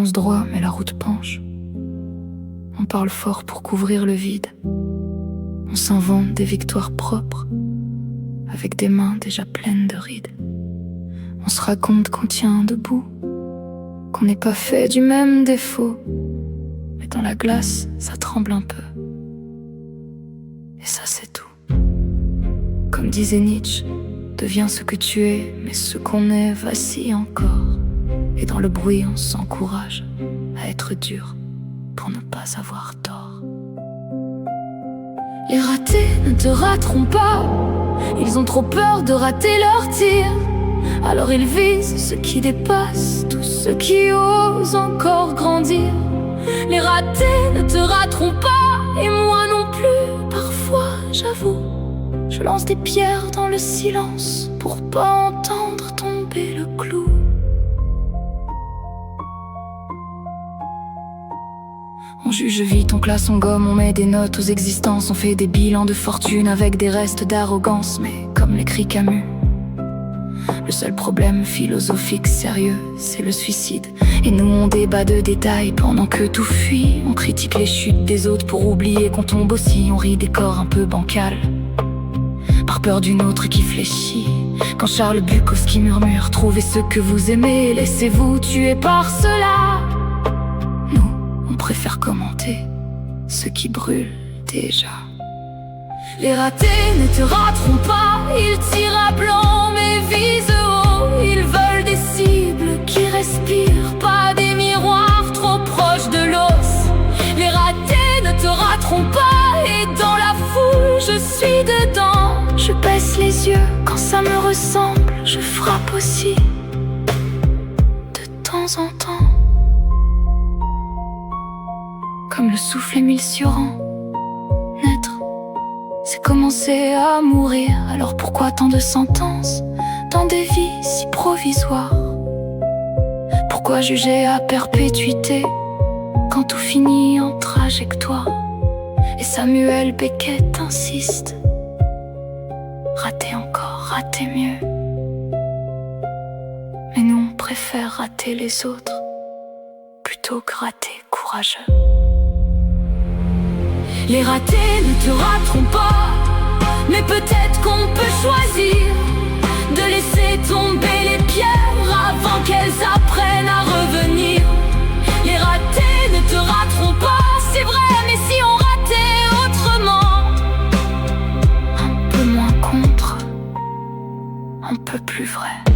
avance droit, mais la route penche. On parle fort pour couvrir le vide. On s'invente des victoires propres, avec des mains déjà pleines de rides. On se raconte qu'on tient debout, qu'on n'est pas fait du même défaut. Mais dans la glace, ça tremble un peu. Et ça, c'est tout. Comme disait Nietzsche, deviens ce que tu es, mais ce qu'on est vacille encore. Et dans le bruit, on s'encourage à être dur pour ne pas avoir tort. Les ratés ne te rateront pas, ils ont trop peur de rater leur tir. Alors ils visent ce qui dépasse, tous ceux qui osent encore grandir. Les ratés ne te rateront pas, et moi non plus, parfois j'avoue. Je lance des pierres dans le silence pour pas entendre tomber le clou. On juge vite, on classe, on gomme, on met des notes aux existences. On fait des bilans de fortune avec des restes d'arrogance. Mais comme l'écrit Camus, le seul problème philosophique sérieux, c'est le suicide. Et nous on débat de détails pendant que tout fuit. On critique les chutes des autres pour oublier qu'on tombe aussi. On rit des corps un peu bancals, par peur d'une autre qui fléchit. Quand Charles Bukowski murmure: trouvez ce que vous aimez, laissez-vous tuer par cela. Nous, on préfère commenter ce qui brûle déjà. Les ratés ne te rateront pas, ils tirent à blanc mais visent haut. Ils veulent des cibles qui respirent, pas des miroirs trop proches de l'os. Les ratés ne te rateront pas, et dans la foule je suis dedans. Je baisse les yeux quand ça me ressemble, je frappe aussi de temps en temps. Comme le souffle émulsiorant, naître, c'est commencer à mourir. Alors pourquoi tant de sentences dans des vies si provisoires? Pourquoi juger à perpétuité quand tout finit en trajectoire? Et Samuel Beckett insiste: rater encore, rater mieux. Mais nous on préfère rater les autres plutôt que rater courageux. Les ratés ne te rateront pas, mais peut-être qu'on peut choisir de laisser tomber les pierres avant qu'elles apprennent à revenir. Les ratés ne te rateront pas, c'est vrai, mais si on ratait autrement, un peu moins contre, un peu plus vrai.